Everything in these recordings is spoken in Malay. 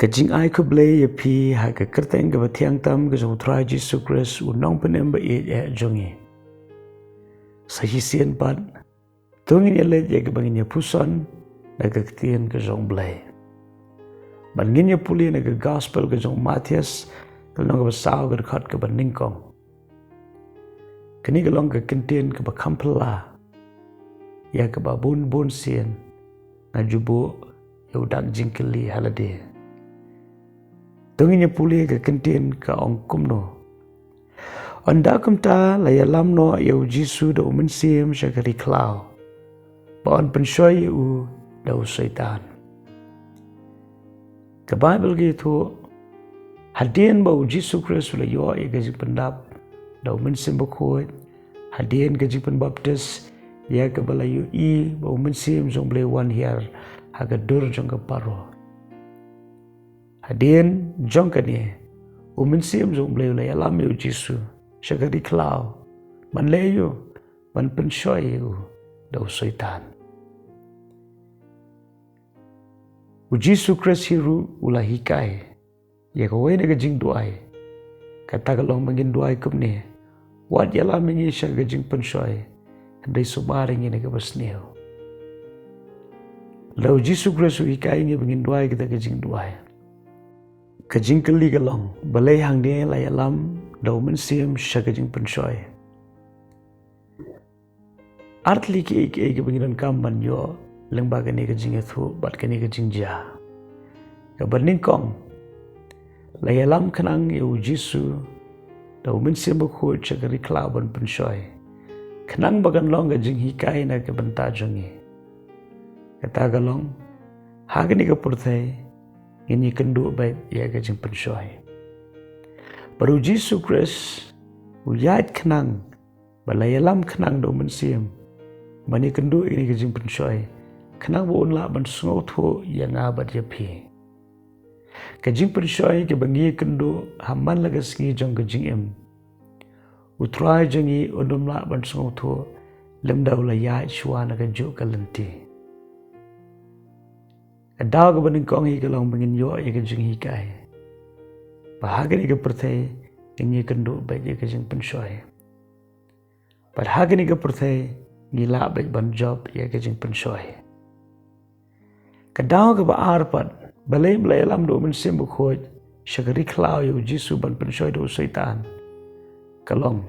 Kajing ai ku Balei ya pi ha ka kerteng ka bathiang tam ka jong try Jesus Christ u nong penem ba e jongi sa hisien pat tungin ya le ya ka bangin ya puson na ka ktien ka jong Balei bangin ya puli na ka gospel ka jong Matthias ka nong ka basaw ka khat ka baningkong kani ka long ka kentien ka ba kampala ya ka ba bun sien na jubo ya udak jingkeli halade tungin ya puli ka kentien ka ong kumno anda kumta la ialam no ya jisu da U Mynsiem syakari klau ba on penshoi u da syaitan ka bible gitu hadien ba U jisu Kristus la yo e gaji pendap da U Mynsiem ba khoi hadien gaji penbaptis ya ka Balei U ba U Mynsiem jong Balei wan hiar haga dur jong ka paro hadien jong kani U Mynsiem jong Balei la ialam ya jisu syakari klau man leyo man penshoi u da syaitan U jisu Kristus hiru ula hikai ya ka wei na jing duai kata ka long mangin duai kumne wat ya lam ngi sya ka jingpynshoi ndai subari ngi na ka basneo la U jisu Kristus hikai ngi mangin duai kita ka jing duai ka jingkeli ka long Balei hang ne la ya lam da U Mynsiem sya ka jingpynshoi artli ki ke bangiran kamban yo lengba kani ka jing ethu bat kani ka jing ja ka baningkong la ya lam kanang ya U jisu da U Mynsiem ba khu chakari klau ban penshoi kanang bagan long ka jing hikai na ka banta jongi kata ka long hagani ka purthai ngini kendu bai ya ka jingpynshoi baru jisu Kristus u yat kanang bala ya lam kanang da U Mynsiem mani kendu ini ka jingpynshoi kanang bo unla ban sngau tho ya nga bat ya phi ka jingpynshoi ke bangi kendu hamman laga sngi jong ka jingem utrai jangi odumla ban sngau tho lemdaw la ya shwana ka jo ka lenti adaw ka baning kong hi ka long bangin yo ya ka jing hi kai bahagani ka perthai ini kendu bai ya ka jingpynshoi bahagani ka perthai ngila bai ban job ya ka jingpynshoi kadaw ka ba arpat Balei lam do U Mynsiem bu khoj syakari klau ya U jisu ban penshoi do syaitan kalong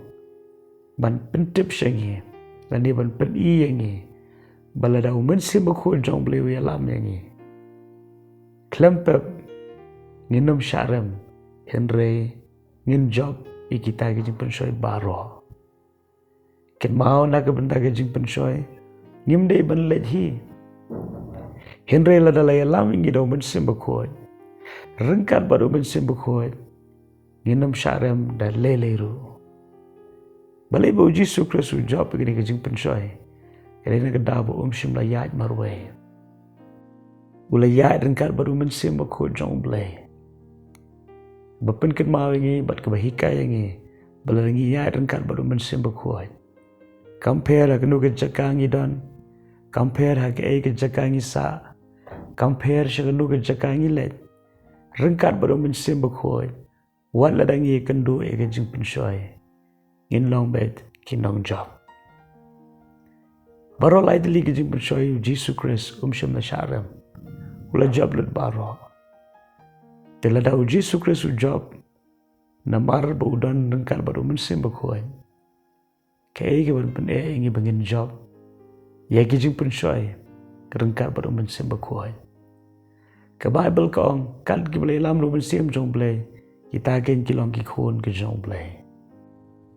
ban pentip syangi lani ban pen I yangi bala da U Mynsiem bu khoj jong Balei ya lam yangi klempep nginum syarem henry ngin job ikita ka jingpynshoi baro ken mau na ka benta ka jingpynshoi ngim dei ban let hi henry la da la ya lam ngi do U Mynsiem ba khoi rengkat ba do U Mynsiem ba khoi nginum syarem da leleru Balei ba U jisu Kristus job ka jingpynshoi kali na ka da ba shim la yat marwai ula yat rengkat ba do U Mynsiem ba khoi jong Balei bapen ken mau ngi bat ka bahikai ngi bala ngi yat rengkat ba do U Mynsiem ba khoi compare ka nu ka jakangi don compare ha ka ka jakangi sa compare sya ka nu ka jakangi let rengkat ba do U Mynsiem ba khoi wat la dangi kendu e ka jingpynshoi ngin long bet kinong job baro lai dili ka jingpynshoi U jisu Kristus shim na syarem ula job lut baro tela da U jisu Kristus job na mar ba udon rengkat ba do U Mynsiem ba khoi kai ka ban pen ngi bangin job ya ki jingpynshoi rengkat ba do U Mynsiem ba khoi ka bible ka ong kat ki Balei lam do U Mynsiem jong Balei kita ken kilong ki khon ke jong Balei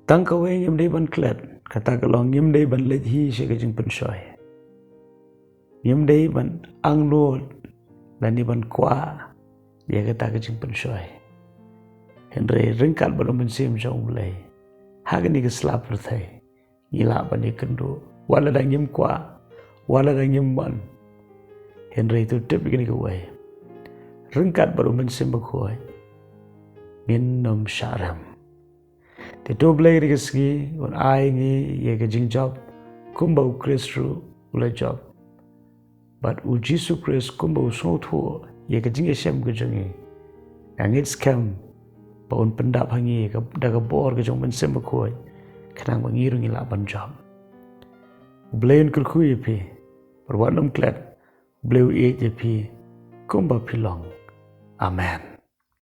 tang ka we ngim dei ban klet kata ka long ngim dei ban let hi she ka jingpynshoi ngim dei ban ang lo lani ban kwa ya kata ka jingpynshoi henry rengkat ba do U Mynsiem jong Balei hagani ka slap perthai ngila ba ni kendu wala da ngim kwa wala da ngim ban henry tu tip gini ka wai rengkat ba do U Mynsiem ba khoi ngin nom syarem te to Balei ri sgi on ai ngi ye ka jing job kumbau Kristus ula job but U jisu Kristus kumbau so tho ye ka jing shem ka jangi Angit scam paun pendap hangi daga bor ke jong Mynsiem bakoi kanang bangirung ila banjam. Balei kulkui pi perwanam klet Balei je pi kumba pilong. Amen.